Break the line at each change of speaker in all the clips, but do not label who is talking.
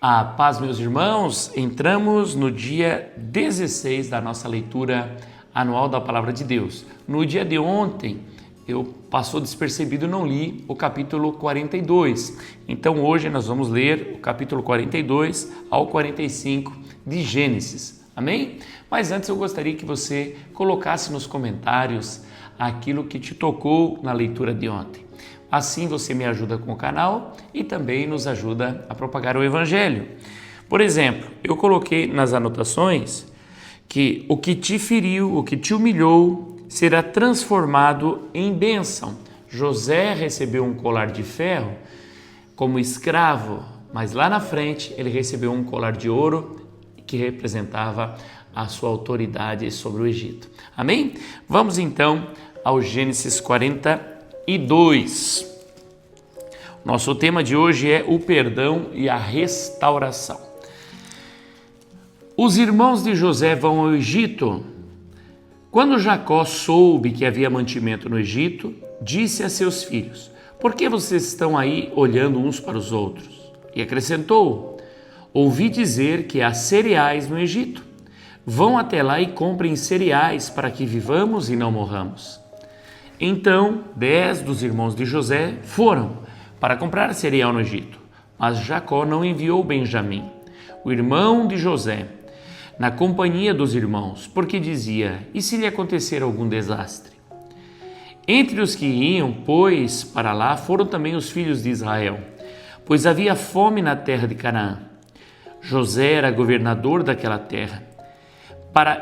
A paz, meus irmãos, entramos no dia 16 da nossa leitura anual da Palavra de Deus. No dia de ontem, passou despercebido e não li o capítulo 42. Então hoje nós vamos ler o capítulo 42 ao 45 de Gênesis. Amém? Mas antes eu gostaria que você colocasse nos comentários aquilo que te tocou na leitura de ontem. Assim você me ajuda com o canal e também nos ajuda a propagar o Evangelho. Por exemplo, eu coloquei nas anotações que o que te feriu, o que te humilhou, será transformado em bênção. José recebeu um colar de ferro como escravo, mas lá na frente ele recebeu um colar de ouro que representava a sua autoridade sobre o Egito. Amém? Vamos então ao Gênesis 42. Nosso tema de hoje é o perdão e a restauração. Os irmãos de José vão ao Egito. Quando Jacó soube que havia mantimento no Egito, disse a seus filhos: "Por que vocês estão aí olhando uns para os outros?" E acrescentou: "Ouvi dizer que há cereais no Egito. Vão até lá e comprem cereais para que vivamos e não morramos." Então 10 dos irmãos de José foram para comprar cereal no Egito, mas Jacó não enviou Benjamim, o irmão de José, na companhia dos irmãos, porque dizia: "E se lhe acontecer algum desastre?" Entre os que iam, pois, para lá foram também os filhos de Israel, pois havia fome na terra de Canaã. José era governador daquela terra.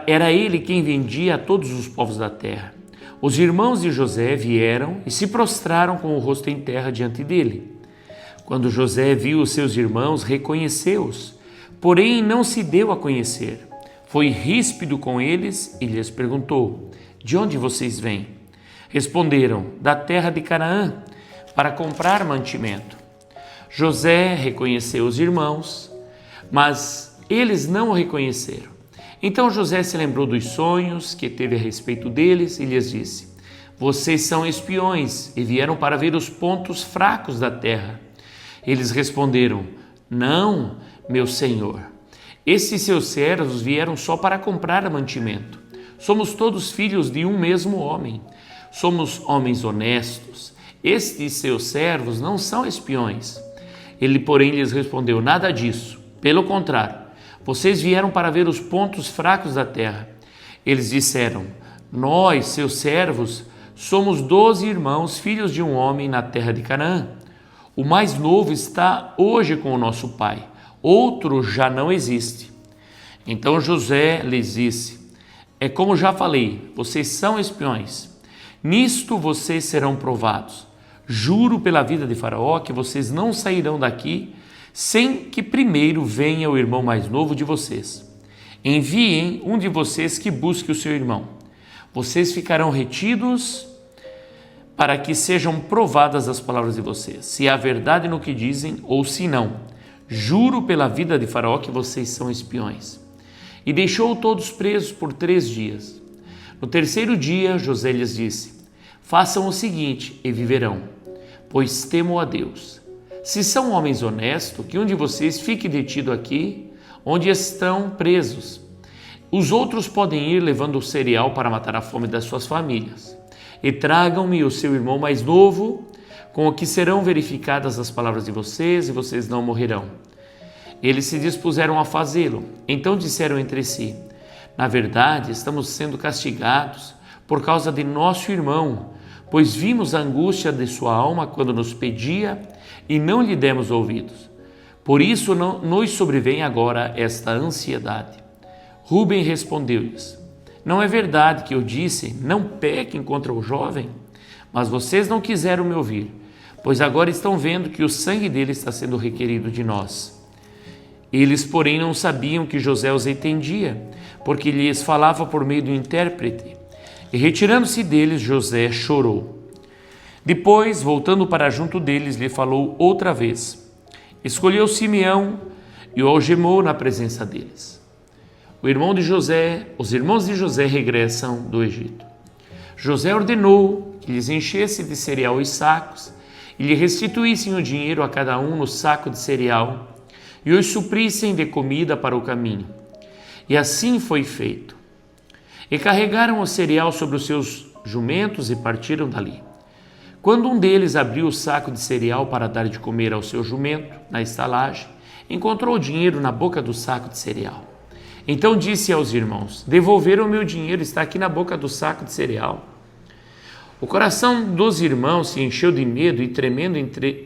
Era ele quem vendia a todos os povos da terra. Os irmãos de José vieram e se prostraram com o rosto em terra diante dele. Quando José viu os seus irmãos, reconheceu-os, porém não se deu a conhecer. Foi ríspido com eles e lhes perguntou: "De onde vocês vêm?" Responderam: "Da terra de Canaã, para comprar mantimento." José reconheceu os irmãos, mas eles não o reconheceram. Então José se lembrou dos sonhos que teve a respeito deles e lhes disse: "Vocês são espiões e vieram para ver os pontos fracos da terra." Eles responderam: "Não, meu senhor. Esses seus servos vieram só para comprar mantimento. Somos todos filhos de um mesmo homem. Somos homens honestos. Estes seus servos não são espiões." Ele, porém, lhes respondeu: "Nada disso. Pelo contrário, vocês vieram para ver os pontos fracos da terra." Eles disseram: "Nós, seus servos, somos 12 irmãos, filhos de um homem na terra de Canaã. O mais novo está hoje com o nosso pai. Outro já não existe." Então José lhes disse: "É como já falei, vocês são espiões. Nisto vocês serão provados. Juro pela vida de Faraó que vocês não sairão daqui sem que primeiro venha o irmão mais novo de vocês. Enviem um de vocês que busque o seu irmão. Vocês ficarão retidos para que sejam provadas as palavras de vocês, se há verdade no que dizem ou se não. Juro pela vida de Faraó que vocês são espiões." E deixou todos presos por 3 dias. No terceiro dia, José lhes disse: "Façam o seguinte e viverão, pois temo a Deus. Se são homens honestos, que um de vocês fique detido aqui, onde estão presos. Os outros podem ir levando o cereal para matar a fome das suas famílias. E tragam-me o seu irmão mais novo, com o que serão verificadas as palavras de vocês, e vocês não morrerão." Eles se dispuseram a fazê-lo. Então disseram entre si: "Na verdade, estamos sendo castigados por causa de nosso irmão, pois vimos a angústia de sua alma quando nos pedia e não lhe demos ouvidos. Por isso nos sobrevém agora esta ansiedade." Rúben respondeu-lhes: "Não é verdade que eu disse, não pequem contra o jovem? Mas vocês não quiseram me ouvir, pois agora estão vendo que o sangue dele está sendo requerido de nós." Eles, porém, não sabiam que José os entendia, porque lhes falava por meio do intérprete. E retirando-se deles, José chorou. Depois, voltando para junto deles, lhe falou outra vez. Escolheu Simeão e o algemou na presença deles. Os irmãos de José regressam do Egito. José ordenou que lhes enchesse de cereal os sacos e lhe restituíssem o dinheiro a cada um no saco de cereal e os suprissem de comida para o caminho. E assim foi feito. E carregaram o cereal sobre os seus jumentos e partiram dali. Quando um deles abriu o saco de cereal para dar de comer ao seu jumento, na estalagem, encontrou o dinheiro na boca do saco de cereal. Então disse aos irmãos: devolveram o meu dinheiro, está aqui na boca do saco de cereal. O coração dos irmãos se encheu de medo e, tremendo,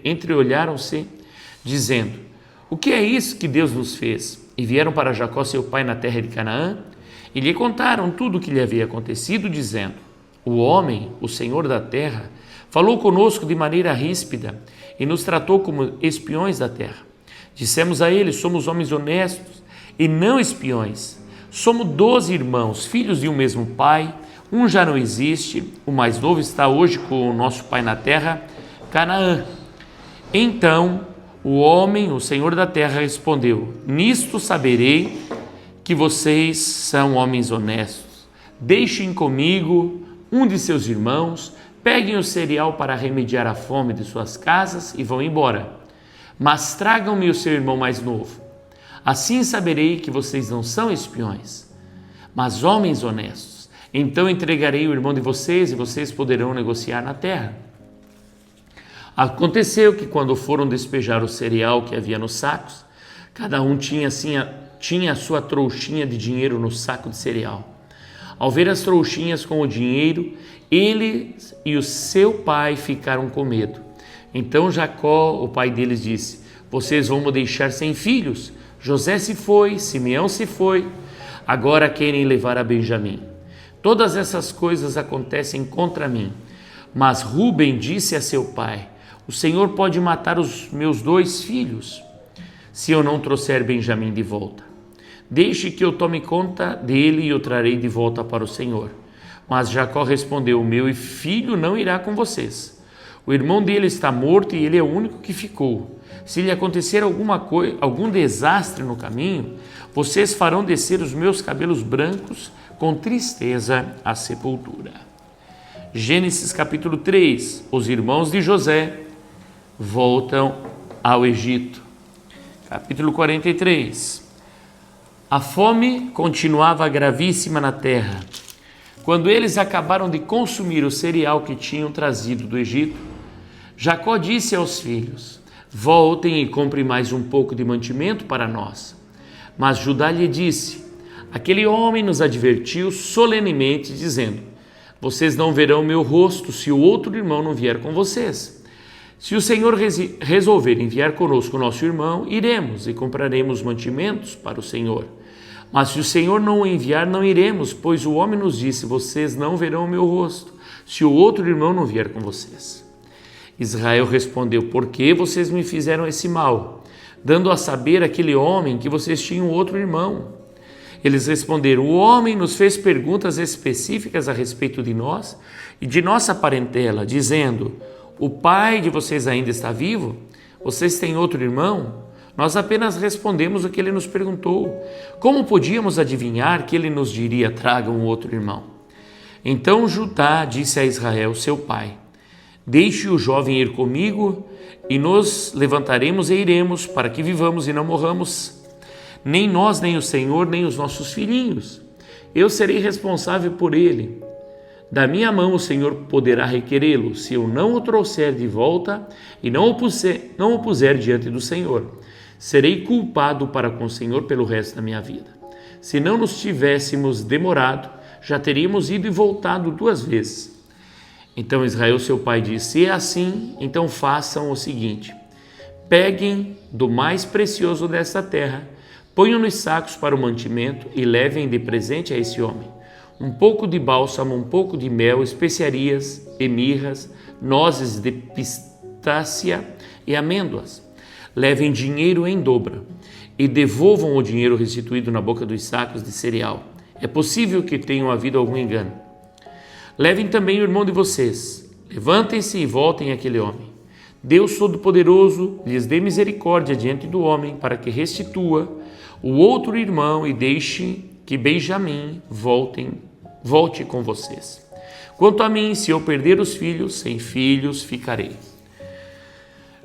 entreolharam-se, dizendo: o que é isso que Deus nos fez? E vieram para Jacó, seu pai, na terra de Canaã, e lhe contaram tudo o que lhe havia acontecido, dizendo: o homem, o Senhor da terra, falou conosco de maneira ríspida e nos tratou como espiões da terra. Dissemos a ele: somos homens honestos e não espiões. Somos 12 irmãos, filhos de um mesmo pai. Um já não existe, o mais novo está hoje com o nosso pai na terra, Canaã. Então o homem, o Senhor da terra, respondeu: nisto saberei que vocês são homens honestos. Deixem comigo um de seus irmãos, peguem o cereal para remediar a fome de suas casas e vão embora. Mas tragam-me o seu irmão mais novo. Assim saberei que vocês não são espiões, mas homens honestos. Então entregarei o irmão de vocês e vocês poderão negociar na terra. Aconteceu que quando foram despejar o cereal que havia nos sacos, cada um tinha a sua trouxinha de dinheiro no saco de cereal. Ao ver as trouxinhas com o dinheiro, ele e o seu pai ficaram com medo. Então Jacó, o pai deles, disse: vocês vão me deixar sem filhos? José se foi, Simeão se foi, agora querem levar a Benjamim. Todas essas coisas acontecem contra mim. Mas Rúben disse a seu pai: o Senhor pode matar os meus 2 filhos, se eu não trouxer Benjamim de volta. Deixe que eu tome conta dele e o trarei de volta para o Senhor. Mas Jacó respondeu: o meu filho não irá com vocês. O irmão dele está morto e ele é o único que ficou. Se lhe acontecer algum desastre no caminho, vocês farão descer os meus cabelos brancos com tristeza à sepultura. Gênesis capítulo 3. Os irmãos de José voltam ao Egito. Capítulo 43. A fome continuava gravíssima na terra. Quando eles acabaram de consumir o cereal que tinham trazido do Egito, Jacó disse aos filhos: voltem e comprem mais um pouco de mantimento para nós. Mas Judá lhe disse: aquele homem nos advertiu solenemente, dizendo: vocês não verão meu rosto se o outro irmão não vier com vocês. Se o Senhor resolver enviar conosco o nosso irmão, iremos e compraremos mantimentos para o Senhor. Mas se o Senhor não o enviar, não iremos, pois o homem nos disse: vocês não verão o meu rosto se o outro irmão não vier com vocês. Israel respondeu: por que vocês me fizeram esse mal, dando a saber àquele homem que vocês tinham outro irmão? Eles responderam: o homem nos fez perguntas específicas a respeito de nós e de nossa parentela, dizendo: o pai de vocês ainda está vivo? Vocês têm outro irmão? Nós apenas respondemos o que ele nos perguntou. Como podíamos adivinhar que ele nos diria: tragam um outro irmão? Então Judá disse a Israel, seu pai: deixe o jovem ir comigo e nos levantaremos e iremos, para que vivamos e não morramos, nem nós, nem o Senhor, nem os nossos filhinhos. Eu serei responsável por ele. Da minha mão o Senhor poderá requerê-lo, se eu não o trouxer de volta e não o puser diante do Senhor. Serei culpado para com o Senhor pelo resto da minha vida. Se não nos tivéssemos demorado, já teríamos ido e voltado 2 vezes. Então Israel, seu pai, disse: se é assim, então façam o seguinte: peguem do mais precioso desta terra, ponham nos sacos para o mantimento e levem de presente a esse homem um pouco de bálsamo, um pouco de mel, especiarias e mirras, nozes de pistácia e amêndoas. Levem dinheiro em dobro e devolvam o dinheiro restituído na boca dos sacos de cereal. É possível que tenha havido algum engano. Levem também o irmão de vocês. Levantem-se e voltem àquele homem. Deus Todo-Poderoso lhes dê misericórdia diante do homem, para que restitua o outro irmão e deixe que Benjamim volte com vocês. Quanto a mim, se eu perder os filhos, sem filhos ficarei.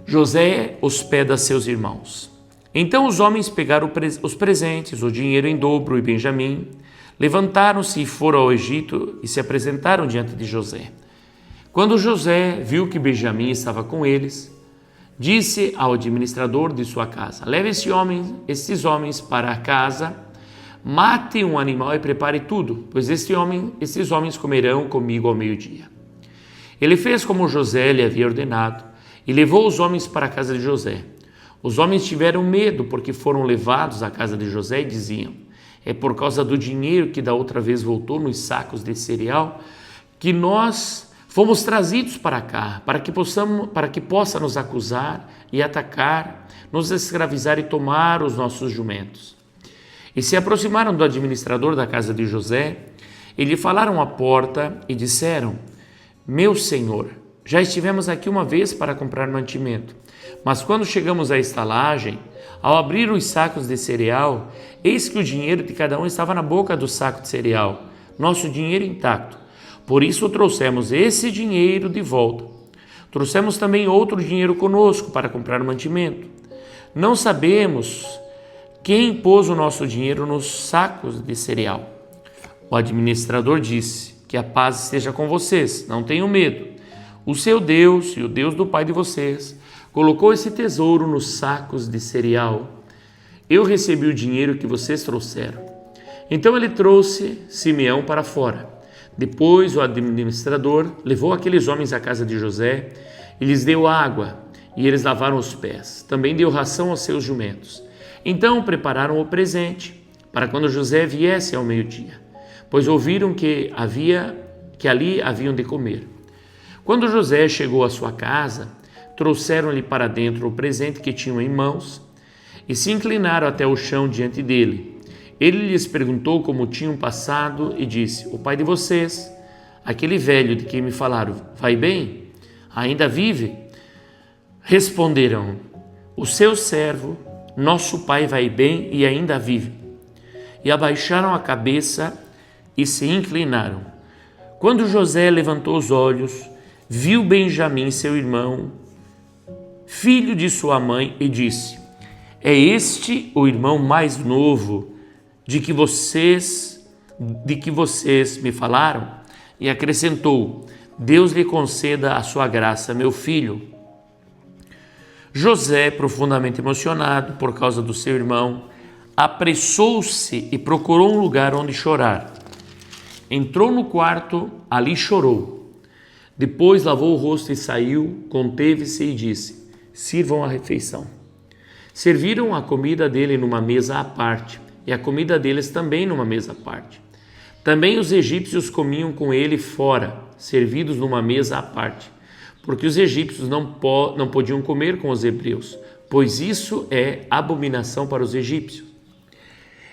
José hospeda seus irmãos. Então os homens pegaram os presentes, o dinheiro em dobro e Benjamim, levantaram-se e foram ao Egito e se apresentaram diante de José. Quando José viu que Benjamim estava com eles, disse ao administrador de sua casa: leve estes homens para a casa, mate um animal e prepare tudo, pois estes homens comerão comigo ao meio-dia. Ele fez como José lhe havia ordenado e levou os homens para a casa de José. Os homens tiveram medo porque foram levados à casa de José e diziam: é por causa do dinheiro que da outra vez voltou nos sacos de cereal que nós fomos trazidos para cá, para que possa nos acusar e atacar, nos escravizar e tomar os nossos jumentos. E se aproximaram do administrador da casa de José e lhe falaram à porta e disseram: meu senhor, já estivemos aqui uma vez para comprar mantimento, mas quando chegamos à estalagem, ao abrir os sacos de cereal, eis que o dinheiro de cada um estava na boca do saco de cereal, nosso dinheiro intacto. Por isso trouxemos esse dinheiro de volta. Trouxemos também outro dinheiro conosco para comprar mantimento. Não sabemos quem pôs o nosso dinheiro nos sacos de cereal. O administrador disse: que a paz esteja com vocês, não tenham medo. O seu Deus e o Deus do pai de vocês colocou esse tesouro nos sacos de cereal. Eu recebi o dinheiro que vocês trouxeram. Então ele trouxe Simeão para fora. Depois o administrador levou aqueles homens à casa de José e lhes deu água, e eles lavaram os pés. Também deu ração aos seus jumentos. Então prepararam o presente para quando José viesse ao meio-dia, pois ouviram que ali haviam de comer. Quando José chegou à sua casa, trouxeram-lhe para dentro o presente que tinham em mãos e se inclinaram até o chão diante dele. Ele lhes perguntou como tinham passado e disse: o pai de vocês, aquele velho de quem me falaram, vai bem? Ainda vive? Responderam: o seu servo, nosso pai, vai bem e ainda vive. E abaixaram a cabeça e se inclinaram. Quando José levantou os olhos, viu Benjamim, seu irmão, filho de sua mãe, e disse: é este o irmão mais novo de que vocês me falaram? E acrescentou: Deus lhe conceda a sua graça, meu filho. José, profundamente emocionado por causa do seu irmão, apressou-se e procurou um lugar onde chorar. Entrou no quarto, ali chorou. Depois lavou o rosto e saiu, conteve-se e disse: sirvam a refeição. Serviram a comida dele numa mesa à parte, e a comida deles também numa mesa à parte. Também os egípcios comiam com ele fora, servidos numa mesa à parte, porque os egípcios não podiam comer com os hebreus, pois isso é abominação para os egípcios.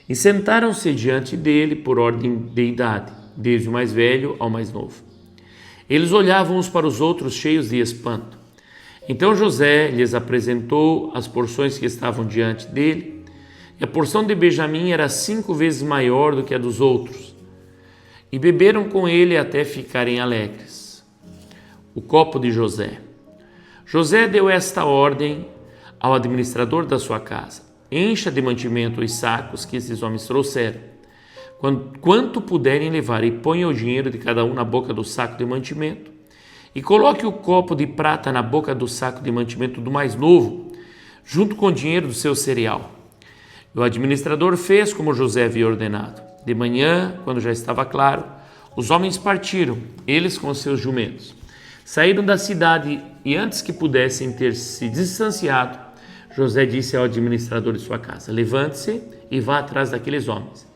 E sentaram-se diante dele por ordem de idade, desde o mais velho ao mais novo. Eles olhavam uns para os outros cheios de espanto. Então José lhes apresentou as porções que estavam diante dele, e a porção de Benjamim era 5 vezes maior do que a dos outros. E beberam com ele até ficarem alegres. O copo de José. José deu esta ordem ao administrador da sua casa: encha de mantimento os sacos que esses homens trouxeram, quanto puderem levar, e ponha o dinheiro de cada um na boca do saco de mantimento, e coloque o copo de prata na boca do saco de mantimento do mais novo, junto com o dinheiro do seu cereal. O administrador fez como José havia ordenado. De manhã, quando já estava claro, os homens partiram, eles com os seus jumentos. Saíram da cidade e, antes que pudessem ter se distanciado, José disse ao administrador de sua casa: levante-se e vá atrás daqueles homens.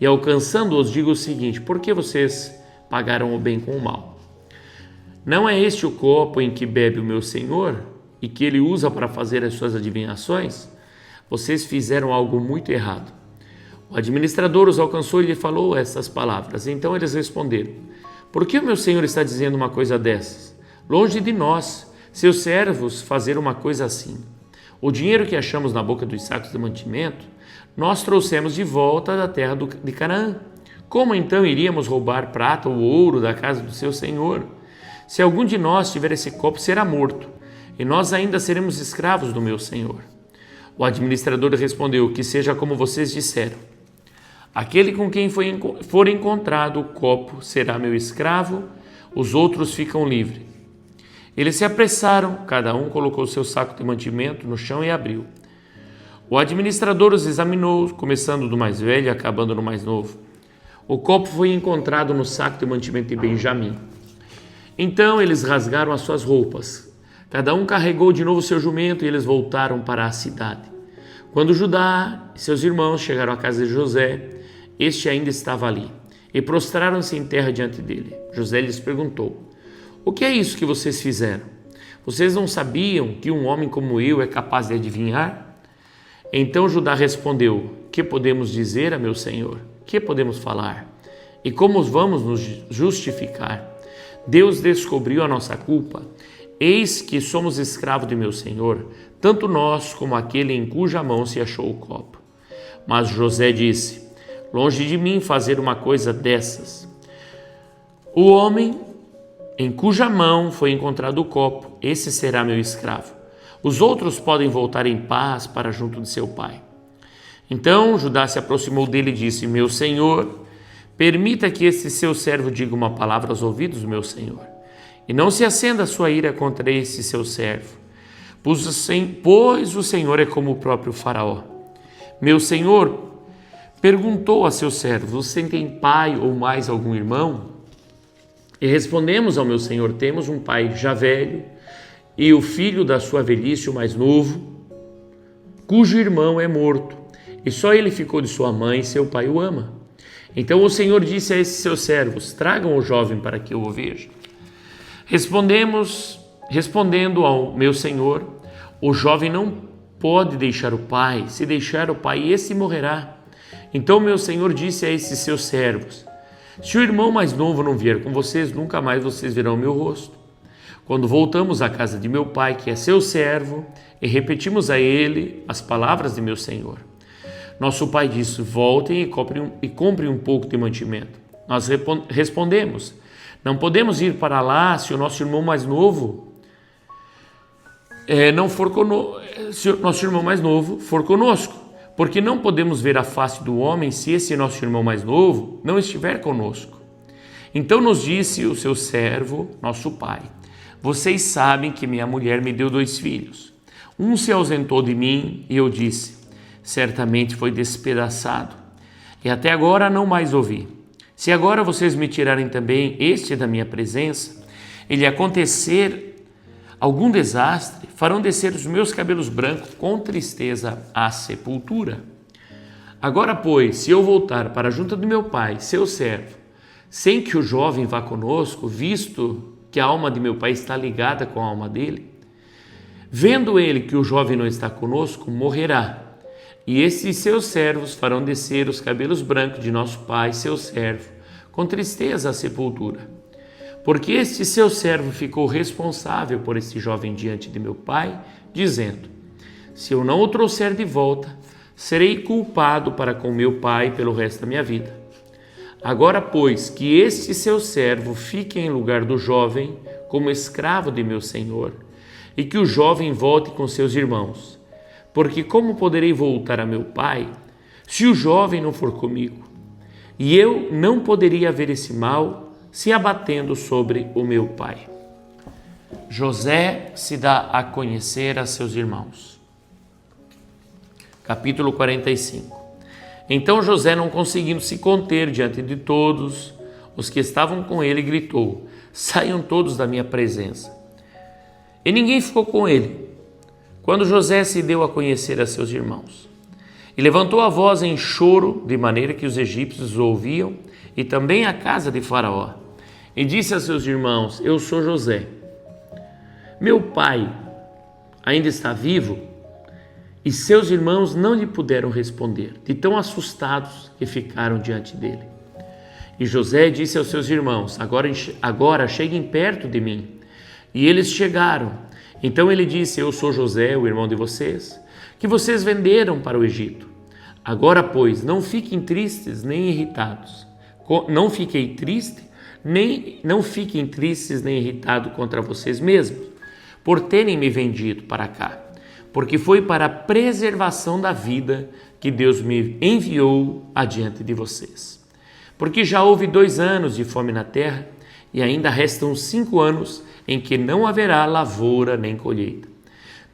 E alcançando-os, diga o seguinte: por que vocês pagaram o bem com o mal? Não é este o copo em que bebe o meu senhor e que ele usa para fazer as suas adivinhações? Vocês fizeram algo muito errado. O administrador os alcançou e lhe falou essas palavras. Então eles responderam: por que o meu senhor está dizendo uma coisa dessas? Longe de nós, seus servos, fazer uma coisa assim. O dinheiro que achamos na boca dos sacos de mantimento, nós trouxemos de volta da terra de Canaã. Como então iríamos roubar prata ou ouro da casa do seu senhor? Se algum de nós tiver esse copo, será morto, e nós ainda seremos escravos do meu senhor. O administrador respondeu: que seja como vocês disseram. Aquele com quem for encontrado o copo será meu escravo, os outros ficam livres. Eles se apressaram, cada um colocou seu saco de mantimento no chão e abriu. O administrador os examinou, começando do mais velho e acabando no mais novo. O copo foi encontrado no saco de mantimento de Benjamim. Então eles rasgaram as suas roupas. Cada um carregou de novo seu jumento e eles voltaram para a cidade. Quando Judá e seus irmãos chegaram à casa de José, este ainda estava ali, e prostraram-se em terra diante dele. José lhes perguntou: o que é isso que vocês fizeram? Vocês não sabiam que um homem como eu é capaz de adivinhar? Então Judá respondeu: que podemos dizer a meu senhor? Que podemos falar? E como vamos nos justificar? Deus descobriu a nossa culpa. Eis que somos escravos de meu senhor, tanto nós como aquele em cuja mão se achou o copo. Mas José disse: longe de mim fazer uma coisa dessas. O homem em cuja mão foi encontrado o copo, esse será meu escravo. Os outros podem voltar em paz para junto de seu pai. Então Judá se aproximou dele e disse: meu senhor, permita que este seu servo diga uma palavra aos ouvidos do meu senhor, e não se acenda a sua ira contra esse seu servo, pois o Senhor é como o próprio faraó. Meu senhor perguntou a seu servo: você tem pai ou mais algum irmão? E respondemos ao meu senhor: temos um pai já velho, e o filho da sua velhice, o mais novo, cujo irmão é morto, e só ele ficou de sua mãe, e seu pai o ama. Então o Senhor disse a esses seus servos: tragam o jovem para que eu o veja. Respondendo ao meu senhor: o jovem não pode deixar o pai, se deixar o pai, esse morrerá. Então meu senhor disse a esses seus servos: se o irmão mais novo não vier com vocês, nunca mais vocês verão meu rosto. Quando voltamos à casa de meu pai, que é seu servo, e repetimos a ele as palavras de meu senhor, nosso pai disse: voltem e comprem um pouco de mantimento. Nós respondemos: não podemos ir para lá se o nosso irmão mais novo for conosco, porque não podemos ver a face do homem se esse nosso irmão mais novo não estiver conosco. Então nos disse o seu servo, nosso pai: vocês sabem que minha mulher me deu 2 filhos. Um se ausentou de mim e eu disse: certamente foi despedaçado, e até agora não mais ouvi. Se agora vocês me tirarem também este da minha presença, e lhe acontecer algum desastre, farão descer os meus cabelos brancos com tristeza à sepultura. Agora, pois, se eu voltar para a junta do meu pai, seu servo, sem que o jovem vá conosco, visto que a alma de meu pai está ligada com a alma dele, vendo ele que o jovem não está conosco, morrerá. E esses seus servos farão descer os cabelos brancos de nosso pai, seu servo, com tristeza à sepultura. Porque este seu servo ficou responsável por este jovem diante de meu pai, dizendo: se eu não o trouxer de volta, serei culpado para com meu pai pelo resto da minha vida. Agora, pois, que este seu servo fique em lugar do jovem, como escravo de meu senhor, e que o jovem volte com seus irmãos. Porque como poderei voltar a meu pai, se o jovem não for comigo? E eu não poderia ver esse mal se abatendo sobre o meu pai. José se dá a conhecer a seus irmãos. Capítulo 45. Então José, não conseguindo se conter diante de todos os que estavam com ele, gritou: saiam todos da minha presença. E ninguém ficou com ele, quando José se deu a conhecer a seus irmãos. E levantou a voz em choro, de maneira que os egípcios o ouviam, e também a casa de Faraó. E disse a seus irmãos: eu sou José. Meu pai ainda está vivo? E seus irmãos não lhe puderam responder, de tão assustados que ficaram diante dele. E José disse aos seus irmãos: agora cheguem perto de mim. E eles chegaram. Então ele disse: eu sou José, o irmão de vocês, que vocês venderam para o Egito. Agora, pois, não fiquem tristes nem irritados. Não fiquem tristes nem irritados contra vocês mesmos, por terem me vendido para cá. porque foi para a preservação da vida que Deus me enviou adiante de vocês. Porque já houve 2 anos de fome na terra, e ainda restam 5 anos em que não haverá lavoura nem colheita.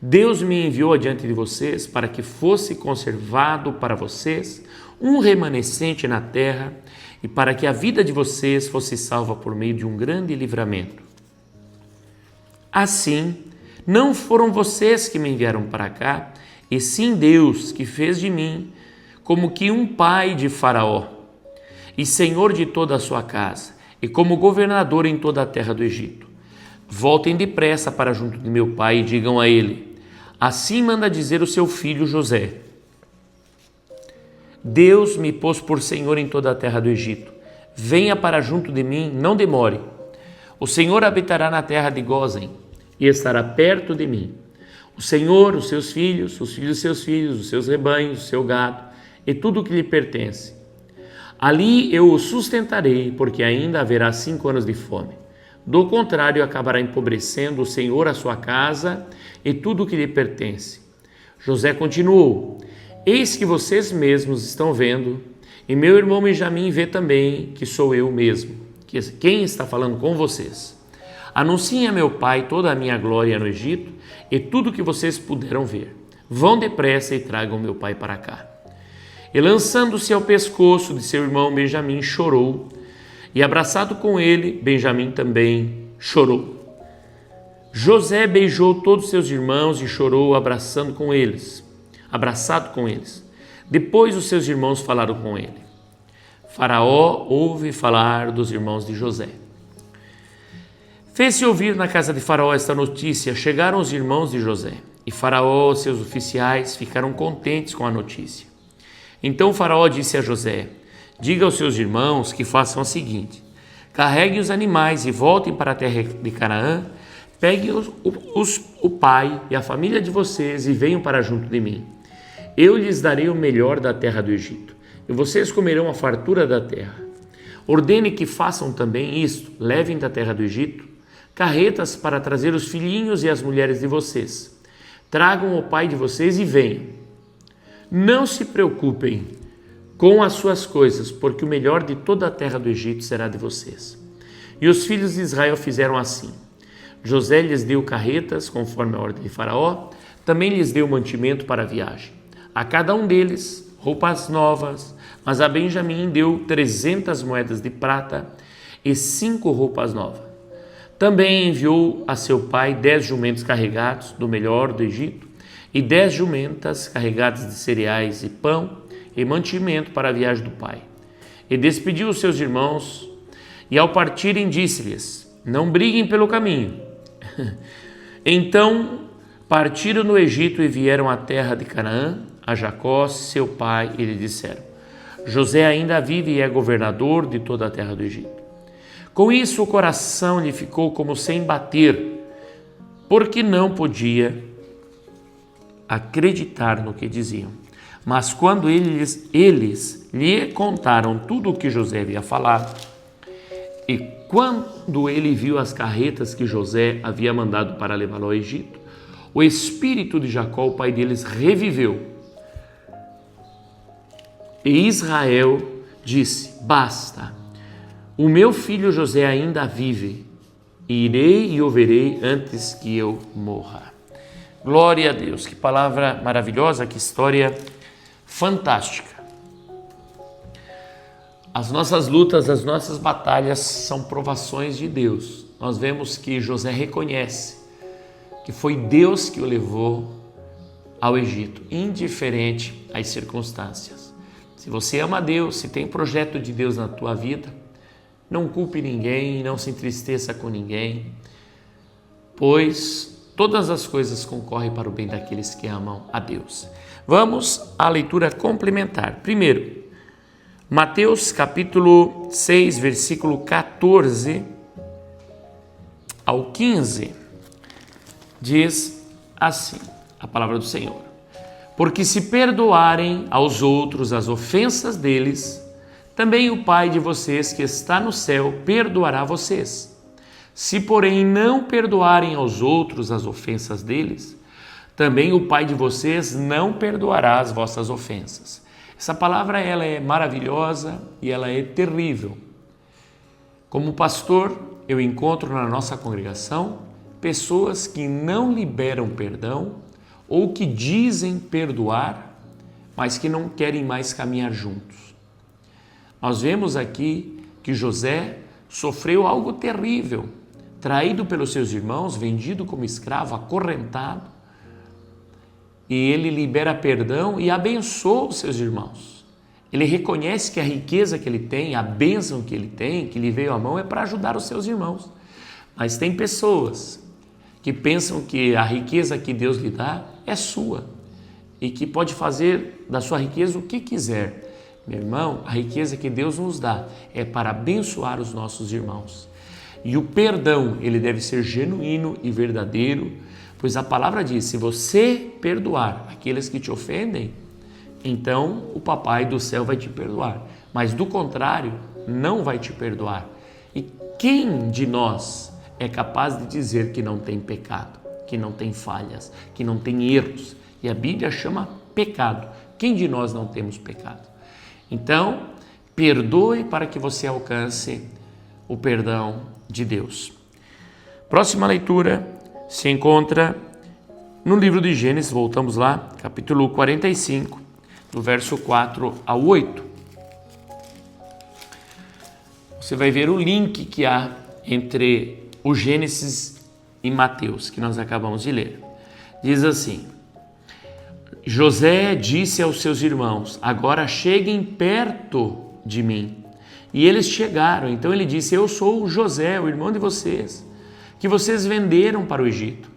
Deus me enviou adiante de vocês para que fosse conservado para vocês um remanescente na terra e para que a vida de vocês fosse salva por meio de um grande livramento. Assim, não foram vocês que me enviaram para cá, e sim Deus, que fez de mim como que um pai de Faraó e senhor de toda a sua casa, e como governador em toda a terra do Egito. Voltem depressa para junto de meu pai e digam a ele: assim manda dizer o seu filho José: Deus me pôs por senhor em toda a terra do Egito. Venha para junto de mim, não demore. O Senhor habitará na terra de Gósen e estará perto de mim. O Senhor, os seus filhos, os filhos de seus filhos, os seus rebanhos, o seu gado e tudo o que lhe pertence. Ali eu o sustentarei, porque ainda haverá 5 anos de fome. Do contrário, acabará empobrecendo o Senhor a sua casa e tudo o que lhe pertence. José continuou: eis que vocês mesmos estão vendo, e meu irmão Benjamim vê também que sou eu mesmo, quem está falando com vocês. Anunciem a meu pai toda a minha glória no Egito e tudo o que vocês puderam ver. Vão depressa e tragam meu pai para cá. E lançando-se ao pescoço de seu irmão Benjamim, chorou, e abraçado com ele, Benjamim também chorou. José beijou todos seus irmãos e chorou abraçado com eles. Depois os seus irmãos falaram com ele. Faraó ouve falar dos irmãos de José. Fez-se ouvir na casa de Faraó esta notícia. Chegaram os irmãos de José, e Faraó e seus oficiais ficaram contentes com a notícia. Então Faraó disse a José: diga aos seus irmãos que façam o seguinte: carreguem os animais e voltem para a terra de Canaã, peguem o pai e a família de vocês e venham para junto de mim. Eu lhes darei o melhor da terra do Egito, e vocês comerão a fartura da terra. Ordene que façam também isto: levem da terra do Egito carretas para trazer os filhinhos e as mulheres de vocês. Tragam o pai de vocês e venham. Não se preocupem com as suas coisas, porque o melhor de toda a terra do Egito será de vocês. E os filhos de Israel fizeram assim. José lhes deu carretas, conforme a ordem de Faraó, também lhes deu mantimento para a viagem. A cada um deles, roupas novas, mas a Benjamim deu 300 moedas de prata e 5 roupas novas. Também enviou a seu pai 10 jumentos carregados do melhor do Egito, e 10 jumentas carregadas de cereais e pão e mantimento para a viagem do pai. E despediu os seus irmãos, e ao partirem disse-lhes: não briguem pelo caminho. Então partiram no Egito e vieram à terra de Canaã, a Jacó, seu pai, e lhe disseram: José ainda vive e é governador de toda a terra do Egito. Com isso o coração lhe ficou como sem bater, porque não podia acreditar no que diziam. Mas quando eles lhe contaram tudo o que José havia falado, e quando ele viu as carretas que José havia mandado para levá-lo ao Egito, o espírito de Jacó, o pai deles, reviveu. E Israel disse: basta, o meu filho José ainda vive, e irei e o verei antes que eu morra. Glória a Deus, que palavra maravilhosa, que história fantástica. As nossas lutas, as nossas batalhas são provações de Deus. Nós vemos que José reconhece que foi Deus que o levou ao Egito, indiferente às circunstâncias. Se você ama Deus, se tem projeto de Deus na tua vida, não culpe ninguém, não se entristeça com ninguém, pois todas as coisas concorrem para o bem daqueles que amam a Deus. Vamos à leitura complementar. Primeiro, Mateus capítulo 6, versículo 14 ao 15, diz assim a palavra do Senhor: porque se perdoarem aos outros as ofensas deles, também o Pai de vocês que está no céu perdoará vocês. Se, porém, não perdoarem aos outros as ofensas deles, também o Pai de vocês não perdoará as vossas ofensas. Essa palavra ela é maravilhosa e ela é terrível. Como pastor, eu encontro na nossa congregação pessoas que não liberam perdão ou que dizem perdoar, mas que não querem mais caminhar juntos. Nós vemos aqui que José sofreu algo terrível, traído pelos seus irmãos, vendido como escravo, acorrentado, e ele libera perdão e abençoa os seus irmãos. Ele reconhece que a riqueza que ele tem, a bênção que ele tem, que lhe veio à mão, é para ajudar os seus irmãos. Mas tem pessoas que pensam que a riqueza que Deus lhe dá é sua e que pode fazer da sua riqueza o que quiser. Meu irmão, a riqueza que Deus nos dá é para abençoar os nossos irmãos. E o perdão, ele deve ser genuíno e verdadeiro, pois a palavra diz, se você perdoar aqueles que te ofendem, então o Papai do céu vai te perdoar. Mas do contrário, não vai te perdoar. E quem de nós é capaz de dizer que não tem pecado, que não tem falhas, que não tem erros? E a Bíblia chama pecado. Quem de nós não temos pecado? Então, perdoe para que você alcance o perdão de Deus. Próxima leitura se encontra no livro de Gênesis, voltamos lá, capítulo 45, do verso 4 ao 8. Você vai ver o link que há entre o Gênesis e Mateus, que nós acabamos de ler. Diz assim: José disse aos seus irmãos, agora cheguem perto de mim. E eles chegaram, então ele disse, eu sou José, o irmão de vocês, que vocês venderam para o Egito.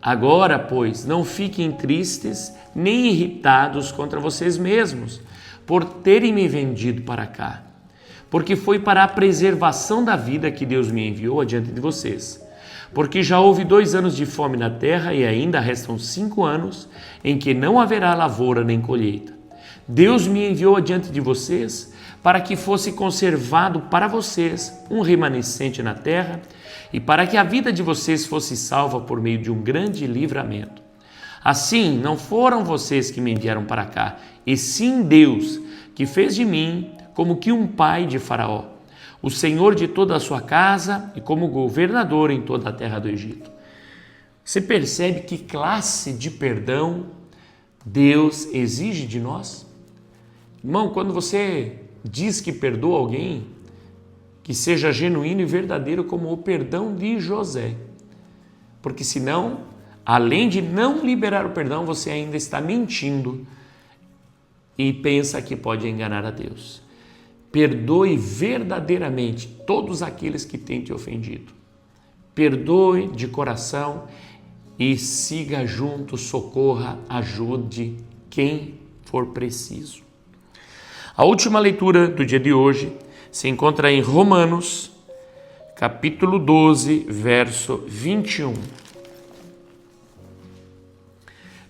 Agora, pois, não fiquem tristes nem irritados contra vocês mesmos, por terem me vendido para cá, porque foi para a preservação da vida que Deus me enviou adiante de vocês. Porque já houve 2 anos de fome na terra e ainda restam 5 anos em que não haverá lavoura nem colheita. Deus me enviou adiante de vocês para que fosse conservado para vocês um remanescente na terra e para que a vida de vocês fosse salva por meio de um grande livramento. Assim, não foram vocês que me enviaram para cá, e sim Deus, que fez de mim como que um pai de Faraó, o senhor de toda a sua casa e como governador em toda a terra do Egito. Você percebe que classe de perdão Deus exige de nós? Irmão, quando você diz que perdoa alguém, que seja genuíno e verdadeiro como o perdão de José. Porque senão, além de não liberar o perdão, você ainda está mentindo e pensa que pode enganar a Deus. Perdoe verdadeiramente todos aqueles que têm te ofendido. Perdoe de coração e siga junto, socorra, ajude quem for preciso. A última leitura do dia de hoje se encontra em Romanos, capítulo 12, verso 21.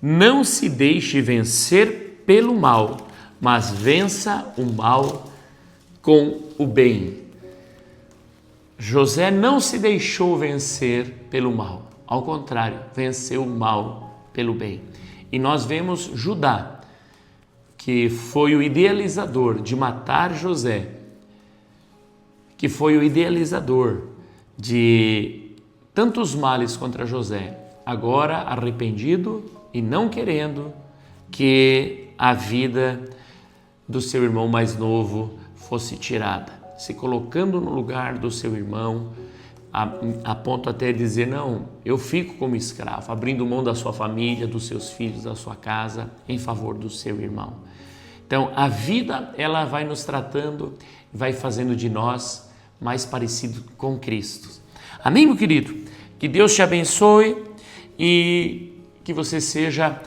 Não se deixe vencer pelo mal, mas vença o mal com o bem. José não se deixou vencer pelo mal, ao contrário, venceu o mal pelo bem. E nós vemos Judá, que foi o idealizador de matar José, que foi o idealizador de tantos males contra José, agora arrependido e não querendo que a vida do seu irmão mais novo fosse tirada, se colocando no lugar do seu irmão, a ponto até de dizer, não, eu fico como escravo, abrindo mão da sua família, dos seus filhos, da sua casa, em favor do seu irmão. Então, a vida, ela vai nos tratando, vai fazendo de nós mais parecido com Cristo. Amém, meu querido? Que Deus te abençoe e que você seja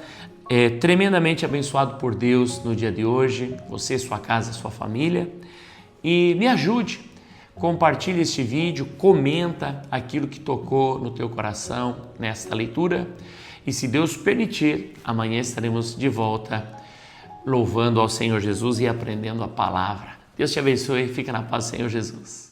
tremendamente abençoado por Deus no dia de hoje, você, sua casa, sua família. E me ajude, compartilhe este vídeo, comenta aquilo que tocou no teu coração nesta leitura. E se Deus permitir, amanhã estaremos de volta louvando ao Senhor Jesus e aprendendo a palavra. Deus te abençoe e fica na paz do Senhor Jesus.